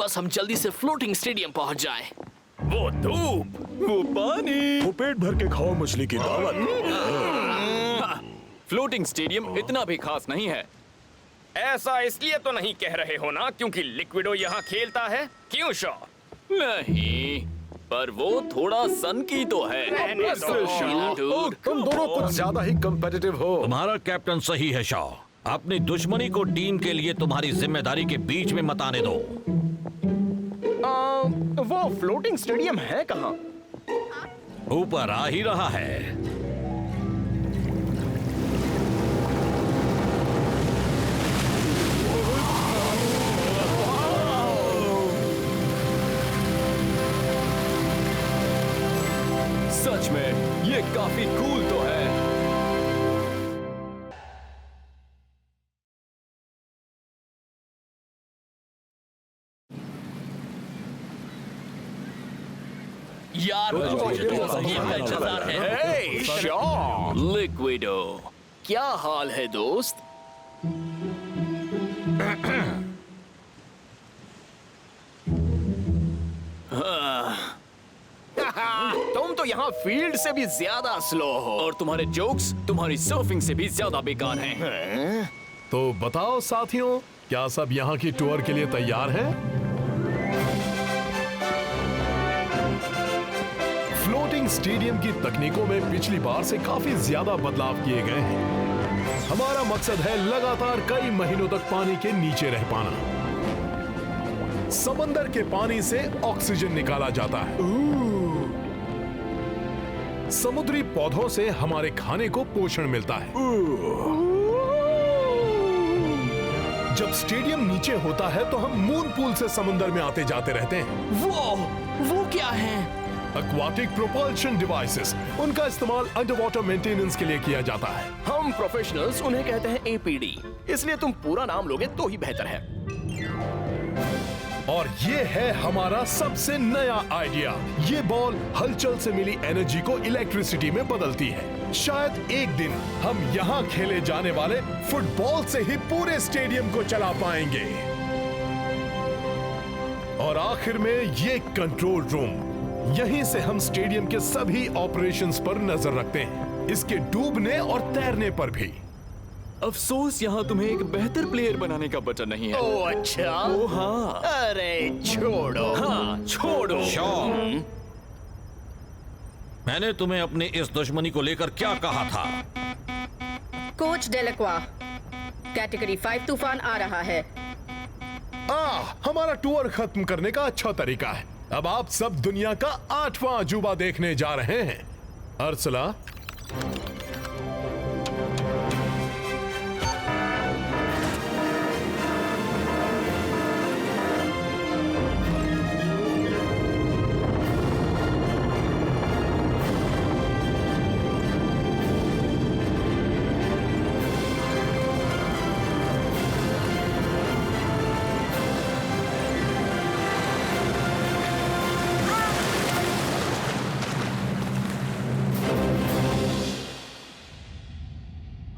बस हम जल्दी से फ्लोटिंग स्टेडियम पहुंच जाएं। वो धूप, वो पानी, वो पेट भर के खाओ मछली की दावत। फ्लोटिंग स्टेडियम इतना भी खास नहीं है। ऐसा इसलिए तो नहीं कह रहे हो ना क्योंकि लिक्विडो यहाँ खेलता है? क्यों शॉ? नहीं, पर वो थोड़ा सन की तो है। तुम दोनों कुछ ज्यादा ही कम्पिटिटिव हो। तुम्हारा कैप्टन सही है शॉ। अपनी दुश्मनी को टीम के लिए तुम्हारी जिम्मेदारी के बीच में मत आने दो। वो फ्लोटिंग स्टेडियम है कहाँ? ऊपर आ ही रहा है। सच में ये काफी कूल तो है। यार ये इंतजार है। लिक्विडो, क्या हाल है दोस्त? तुम तो यहाँ फील्ड से भी ज्यादा स्लो हो और तुम्हारे जोक्स तुम्हारी सर्फिंग से भी ज्यादा बेकार हैं। तो बताओ साथियों, क्या सब यहाँ की टूर के लिए तैयार हैं? फ्लोटिंग स्टेडियम की तकनीकों में पिछली बार से काफी ज्यादा बदलाव किए गए हैं। हमारा मकसद है लगातार कई महीनों तक पानी के नीचे रह पाना। समंदर के पानी से ऑक्सीजन निकाला जाता है। समुद्री पौधों से हमारे खाने को पोषण मिलता है। जब स्टेडियम नीचे होता है तो हम मून पूल से समुद्र में आते जाते रहते हैं। वो क्या है? Aquatic propulsion devices. उनका इस्तेमाल अंडर वाटर मेंटेनेंस के लिए किया जाता है। हम प्रोफेशनल्स उन्हें कहते हैं APD, इसलिए तुम पूरा नाम लोगे तो ही बेहतर है। और ये है हमारा सबसे नया आइडिया। ये बॉल हलचल से मिली एनर्जी को इलेक्ट्रिसिटी में बदलती है। शायद एक दिन हम यहाँ खेले जाने वाले फुटबॉल से ही पूरे स्टेडियम को चला पाएंगे। और आखिर में ये कंट्रोल रूम, यहीं से हम स्टेडियम के सभी ऑपरेशंस पर नजर रखते हैं, इसके डूबने और तैरने पर भी। अफसोस यहाँ तुम्हें एक बेहतर प्लेयर बनाने का बटन नहीं है। ओ अच्छा। ओ हाँ। अरे छोड़ो। हाँ छोड़ो। शॉ, मैंने तुम्हें अपने इस दुश्मनी को लेकर क्या कहा था? कोच डेलक्वा, कैटेगरी 5 तूफान आ रहा है। हमारा टूर खत्म करने का अच्छा तरीका है। अब आप सब दुनिया का 8वां अजूबा देखने जा रहे हैं। अर्सला,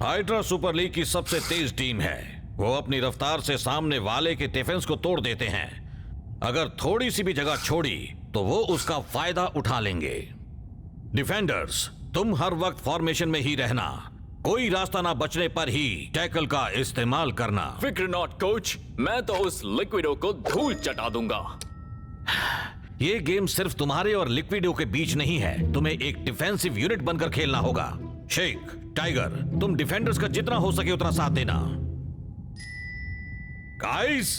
हाइड्रा सुपर लीग की सबसे तेज टीम है। वो अपनी रफ्तार से सामने वाले के डिफेंस को तोड़ देते हैं। अगर थोड़ी सी भी जगह छोड़ी तो वो उसका फायदा उठा लेंगे। डिफेंडर्स, तुम हर वक्त फॉर्मेशन में ही रहना। कोई रास्ता ना बचने पर ही टैकल का इस्तेमाल करना। फिक्र नॉट कोच, मैं तो उस लिक्विडो को धूल चटा दूंगा। ये गेम सिर्फ तुम्हारे और लिक्विडो के बीच नहीं है। तुम्हें एक डिफेंसिव यूनिट बनकर खेलना होगा। शेख, टाइगर, तुम डिफेंडर्स का जितना हो सके उतना साथ देना। गाइस,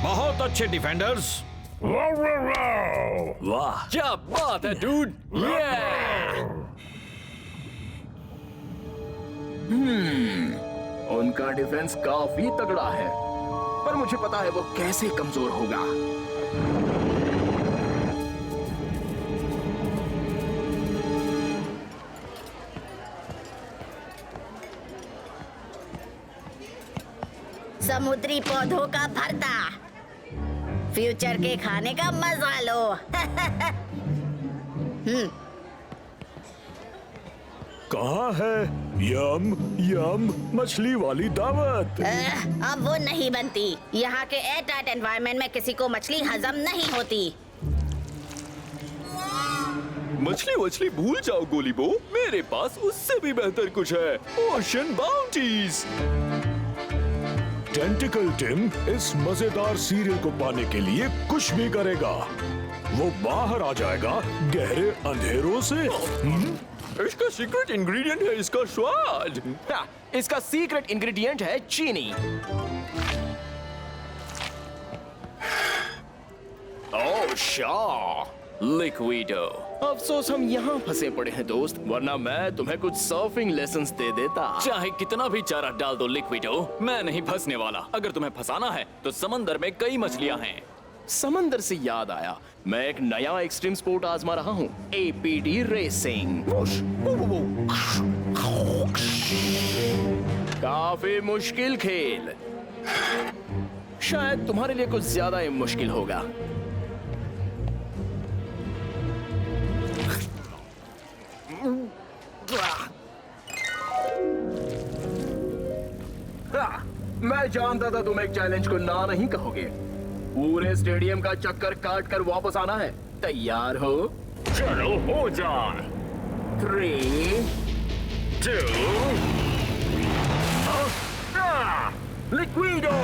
बहुत अच्छे डिफेंडर्स। वाह क्या बात है डूड। उनका डिफेंस काफी तगड़ा है, पर और मुझे पता है वो कैसे कमजोर होगा। समुद्री पौधों का भरता, फ्यूचर के खाने का मजा लो। कहाँ है यम यम मछली वाली दावत? अब वो नहीं बनती। यहाँ के एयर टाइट एनवायरनमेंट में किसी को मछली हजम नहीं होती। मछली वछली भूल जाओ गोलीबो, मेरे पास उससे भी बेहतर कुछ है, ओशन बाउंटीज। टेंटिकल टिम इस मजेदार सीरियल को पाने के लिए कुछ भी करेगा। वो बाहर आ जाएगा गहरे अंधेरों से। इसका सीक्रेट इंग्रेडिएंट है इसका स्वाद। हाँ, इसका सीक्रेट इंग्रेडिएंट है चीनी। ओह शाह, लिक्विडो। अफसोस हम यहाँ फंसे पड़े हैं दोस्त, वरना मैं तुम्हें कुछ सर्फिंग लेसन्स दे देता। चाहे कितना भी चारा डाल दो लिक्विडो, मैं नहीं फंसने वाला। अगर तुम्हें फंसाना है तो समंदर में कई मछलियाँ हैं। समंदर से याद आया, मैं एक नया एक्सट्रीम स्पोर्ट आजमा रहा हूँ, APD रेसिंग। काफी मुश्किल खेल, शायद तुम्हारे लिए कुछ ज्यादा ही मुश्किल होगा। मैं जानता था तुम एक चैलेंज को ना नहीं कहोगे। पूरे स्टेडियम का चक्कर काट कर वापस आना है। तैयार हो? चलो हो जाए। 3, 2, लिक्विडो।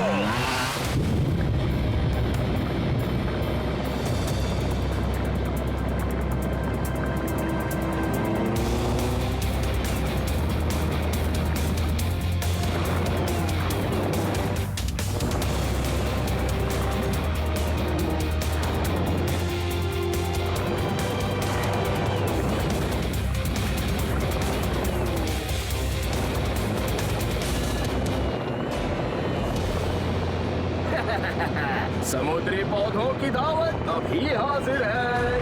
समुद्री पौधों की दावत अभी हाजिर है।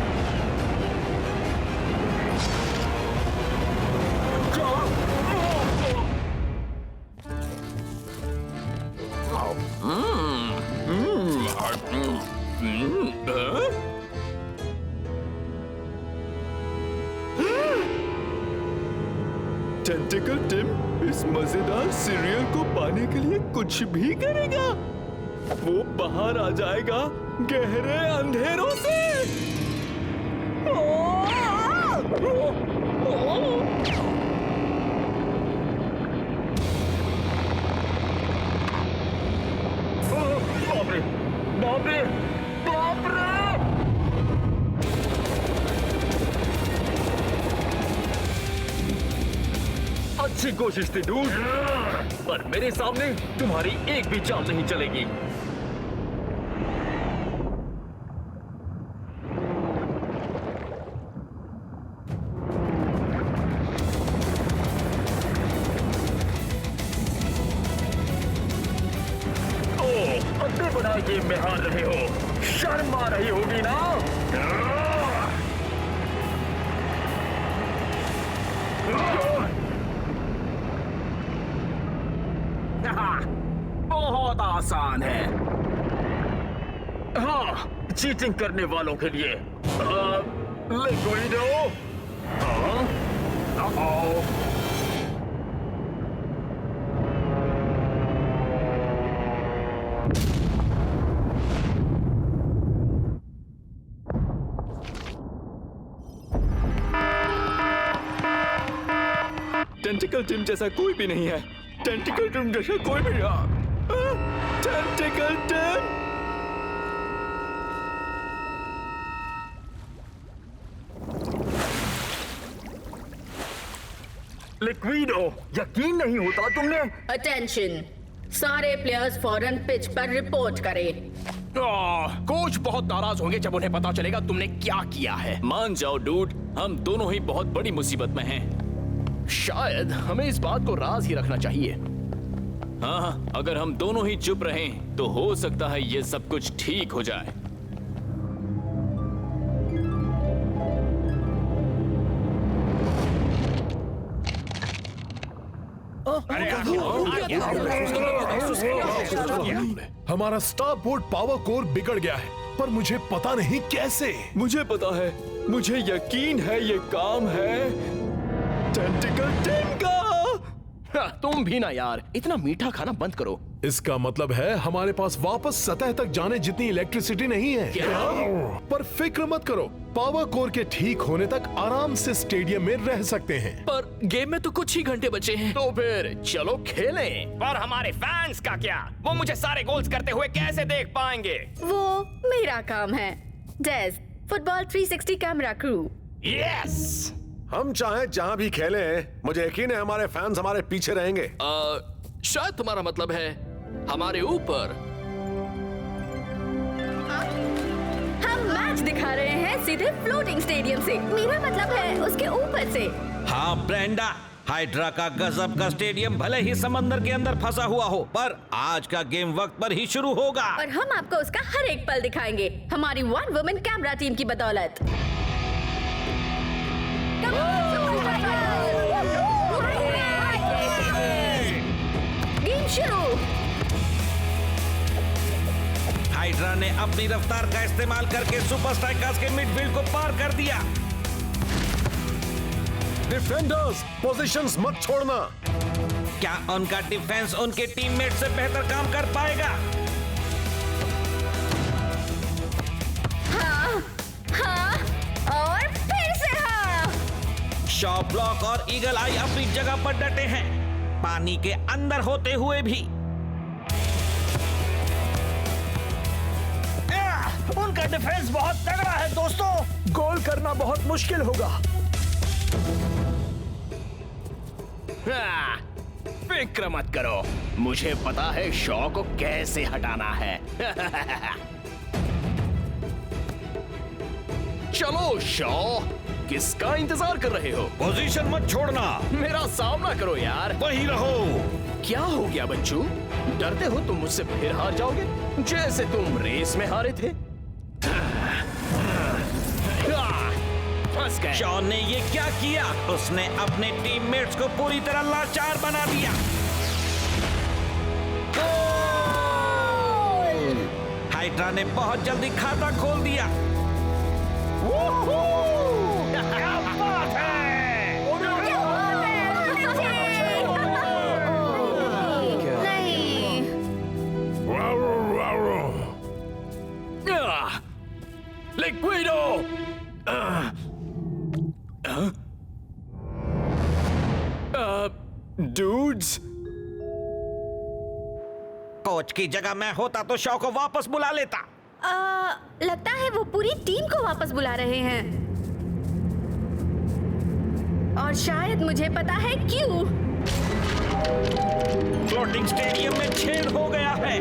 टेंटिकल टिम इस मजेदार सीरियल को पाने के लिए कुछ भी करेगा। वो बाहर आ जाएगा गहरे अंधेरों से। बाप रे, बाप रे, बाप रे! अच्छी कोशिश थी डूड, पर मेरे सामने तुम्हारी एक भी चाल नहीं चलेगी। अड्डे बना गेम में हार रहे हो, शर्म आ रही होगी ना? बहुत आसान है। हाँ, चीटिंग करने वालों के लिए। लिक्विडो। टेंटिकल टिम जैसा कोई भी नहीं है। टेंटिकल टिम जैसा कोई भी टेंटिकल टिम। लिक्विडो, यकीन नहीं होता तुमने। अटेंशन, सारे प्लेयर्स फौरन पिच पर रिपोर्ट करें। कोच बहुत नाराज होंगे जब उन्हें पता चलेगा तुमने क्या किया है। मान जाओ डूड, हम दोनों ही बहुत बड़ी मुसीबत में हैं। शायद हमें इस बात को राज ही रखना चाहिए। हाँ, अगर हम दोनों ही चुप रहें तो हो सकता है ये सब कुछ ठीक हो जाए। हमारा स्टार बोर्ड पावर कोर बिगड़ गया है, पर मुझे पता नहीं कैसे। मुझे पता है, मुझे यकीन है ये काम है टेंटिकल टिम का। हाँ, तुम भी ना यार, इतना मीठा खाना बंद करो। इसका मतलब है हमारे पास वापस सतह तक जाने जितनी इलेक्ट्रिसिटी नहीं है। पर फिक्र मत करो, पावर कोर के ठीक होने तक आराम से स्टेडियम में रह सकते हैं। पर गेम में तो कुछ ही घंटे बचे हैं। तो फिर चलो खेलें। और हमारे फैंस का क्या? वो मुझे सारे गोल्स करते हुए कैसे देख पाएंगे? वो मेरा काम है। Days, football 360 camera crew. Yes! हम चाहे जहां भी खेलें, मुझे यकीन है हमारे फैंस हमारे पीछे रहेंगे। शायद तुम्हारा मतलब है हमारे ऊपर। हम मैच दिखा रहे हैं सीधे फ्लोटिंग स्टेडियम से। मेरा मतलब है उसके ऊपर से। हाँ ब्रेंडा, हाइड्रा का गजब का स्टेडियम भले ही समंदर के अंदर फंसा हुआ हो, पर आज का गेम वक्त पर ही शुरू होगा। और हम आपको उसका हर एक पल दिखाएंगे, हमारी वन वुमेन कैमरा टीम की बदौलत। गेम शुरू। हाइड्रा ने अपनी रफ्तार का इस्तेमाल करके सुपर स्ट्राइकर्स के मिडफील्ड को पार कर दिया। डिफेंडर्स, पोजीशंस मत छोड़ना। क्या उनका डिफेंस उनके टीममेट से बेहतर काम कर पाएगा? हाँ, हाँ, और फिर से हाँ। शॉ ब्लॉक और ईगल आई अपनी जगह पर डटे हैं, पानी के अंदर होते हुए भी। उनका डिफेंस बहुत तगड़ा है दोस्तों। गोल करना बहुत मुश्किल होगा। हाँ, फिक्र मत करो, मुझे पता है शॉ को कैसे हटाना है। चलो शॉ, किसका इंतजार कर रहे हो? पोजीशन मत छोड़ना। मेरा सामना करो यार। वहीं रहो। क्या हो गया बच्चू? डरते हो तुम मुझसे फिर हार जाओगे, जैसे तुम रेस में हारे थे। फंस गए। शॉ ने ये क्या किया? उसने अपने टीममेट्स को पूरी तरह लाचार बना दिया। हाइड्रा ने बहुत जल्दी खाता खोल दिया। क्या बात है! नहीं। लिक्विडो! डूड्स, कोच की जगह मैं होता तो शॉ को वापस बुला लेता। लगता है वो पूरी टीम को वापस बुला रहे हैं, और शायद मुझे पता है क्यों। फ्लोटिंग स्टेडियम में छेद हो गया है।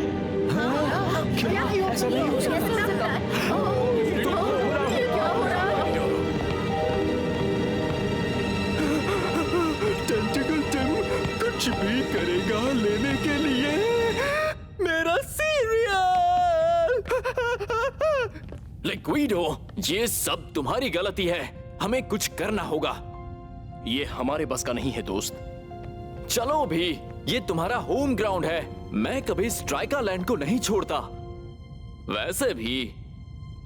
ऐसा नहीं हो सकता। टेंटिकल टिम कुछ भी करेगा लेने के लिए मेरा सीरियल। लिक्विडो, ये सब तुम्हारी गलती है, हमें कुछ करना होगा। ये हमारे बस का नहीं है दोस्त। चलो भी, ये तुम्हारा होम ग्राउंड है, मैं कभी स्ट्राइकर लैंड को नहीं छोड़ता। वैसे भी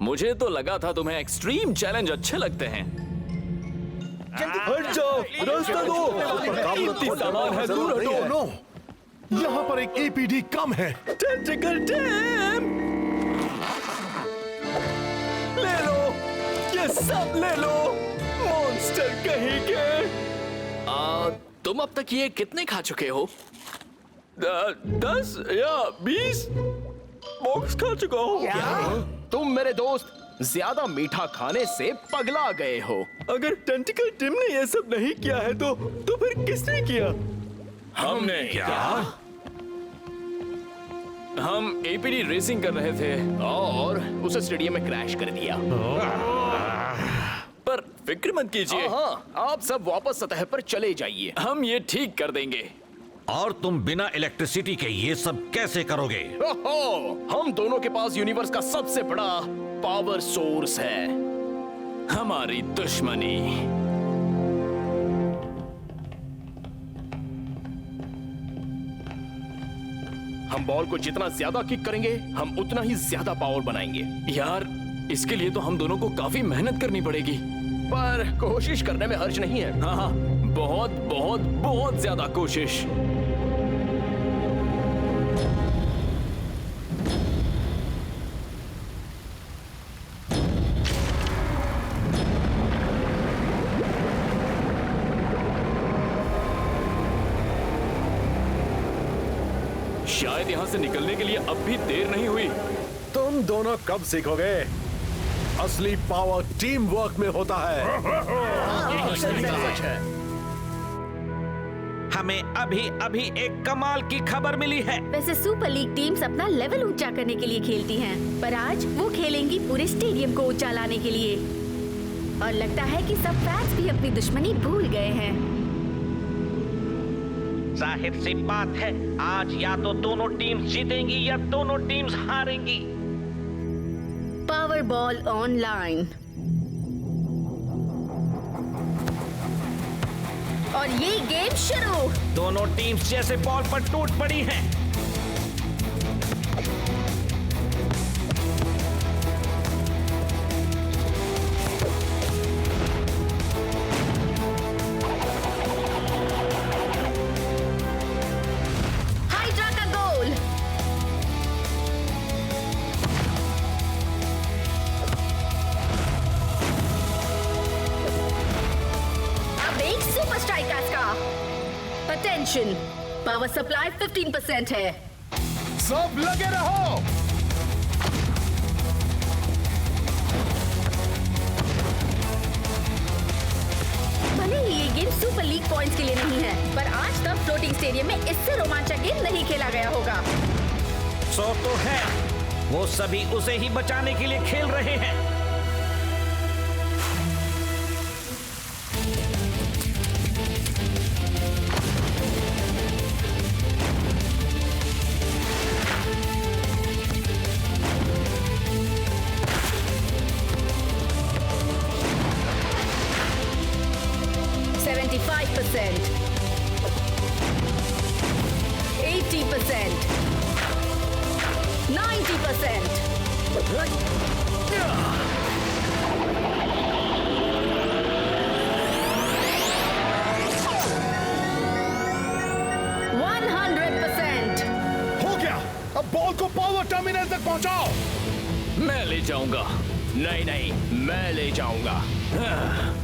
मुझे तो लगा था तुम्हें एक्सट्रीम चैलेंज अच्छे लगते हैं। हट जाओ, रास्ता दो। कीमती सामान है, दूर हटो। नो, यहाँ पर एक एपीडी कम है। टेंटिकल टिम, ले लो, ये सब ले लो, मॉन्स्टर कहीं के। तुम अब तक ये कितने खा चुके हो? 10 या 20 बॉक्स खा चुका हूँ। तुम मेरे दोस्त ज्यादा मीठा खाने से पगला गए हो। अगर टेंटिकल टिम ने ये सब नहीं किया है तो फिर किसने किया? हमने क्या? हम एपीडी रेसिंग कर रहे थे और उसे स्टेडियम में क्रैश कर दिया। पर फिक्र मत कीजिए, हाँ, आप सब वापस सतह पर चले जाइए, हम ये ठीक कर देंगे। और तुम बिना इलेक्ट्रिसिटी के ये सब कैसे करोगे? ओहो, हम दोनों के पास यूनिवर्स का सबसे बड़ा पावर सोर्स है, हमारी दुश्मनी। हम बॉल को जितना ज्यादा किक करेंगे, हम उतना ही ज्यादा पावर बनाएंगे। यार, इसके लिए तो हम दोनों को काफी मेहनत करनी पड़ेगी, पर कोशिश करने में हर्ज नहीं है। हाँ हाँ, बहुत बहुत बहुत ज्यादा कोशिश। शायद यहां से निकलने के लिए अब भी देर नहीं हुई। तुम दोनों कब सीखोगे? असली पावर टीम वर्क में होता है। सच है। हमें अभी अभी एक कमाल की खबर मिली है। वैसे सुपर लीग टीम्स अपना लेवल ऊंचा करने के लिए खेलती हैं, पर आज वो खेलेंगी पूरे स्टेडियम को ऊंचा लाने के लिए। और लगता है कि सब फैंस भी अपनी दुश्मनी भूल गए हैं। जाहिर सी बात है, आज या तो दोनों टीम्स जीतेंगी या दोनों टीम्स हारेंगी। Power ball online. और ये गेम शुरू। दोनों टीम्स जैसे बॉल पर टूट पड़ी हैं। हाइड्रा का गोल। अब एक सुपर स्ट्राइकर्स का। अटेंशन, पावर सप्लाई 15% है। सब लगे रहो। भले ही ये गेम सुपर लीग पॉइंट्स के लिए नहीं है, पर आज तक फ्लोटिंग स्टेडियम में इससे रोमांचक गेम नहीं खेला गया होगा। सो तो है, वो सभी उसे ही बचाने के लिए खेल रहे हैं। हो गया, अब बॉल को पावर टर्मिनल तक पहुंचाओ। मैं ले जाऊंगा। नहीं नहीं, मैं ले जाऊंगा। हाँ।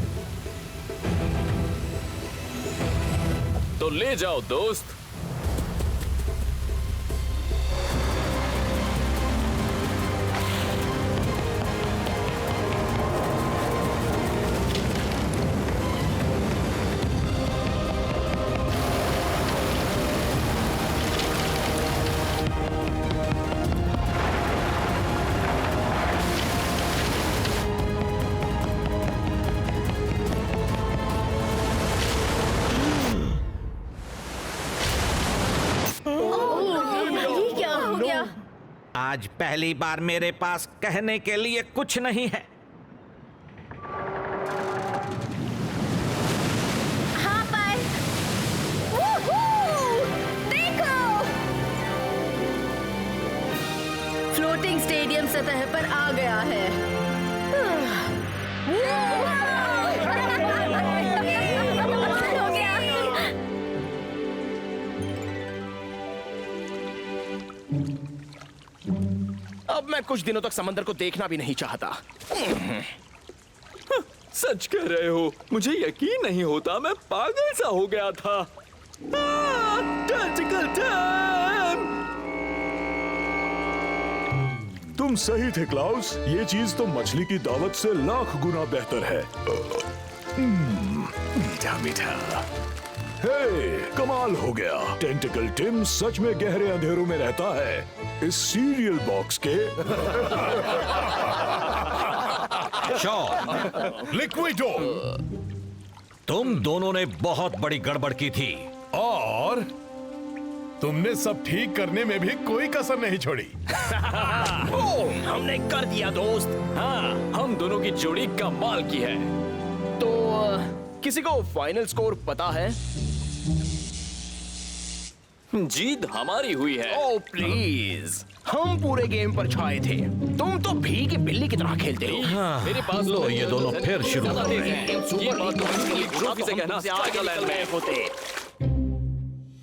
तो ले जाओ दोस्त। ये क्या हो गया? आज पहली बार मेरे पास कहने के लिए कुछ नहीं है। हाँ पर वूहू! देखो, फ्लोटिंग स्टेडियम सतह पर आ गया है। हो गया। अब मैं कुछ दिनों तक समंदर को देखना भी नहीं चाहता। सच कह रहे हो, मुझे यकीन नहीं होता, मैं पागल सा हो गया था। Tactical time. तुम सही थे क्लाउस, ये चीज तो मछली की दावत से लाख गुना बेहतर है। मीठा मीठा। हे, कमाल हो गया। टेंटिकल टिम सच में गहरे अंधेरों में रहता है, इस सीरियल बॉक्स के। लिक्विडो, तुम दोनों ने बहुत बड़ी गड़बड़ की थी। और तुमने सब ठीक करने में भी कोई कसर नहीं छोड़ी। हमने कर दिया दोस्त। हाँ, हम दोनों की जोड़ी कमाल की है। तो किसी को फाइनल स्कोर पता है? जीत हमारी हुई है। ओह प्लीज, हम पूरे गेम पर छाए थे, तुम तो भी की बिल्ली की तरह खेलते हो। मेरे पास लो, ये दोनों फिर शुरू हो ज्यादा तेज गए। हैं। ये बात तो हम लोग से कहना, स्ट्राइकर लैंड में होते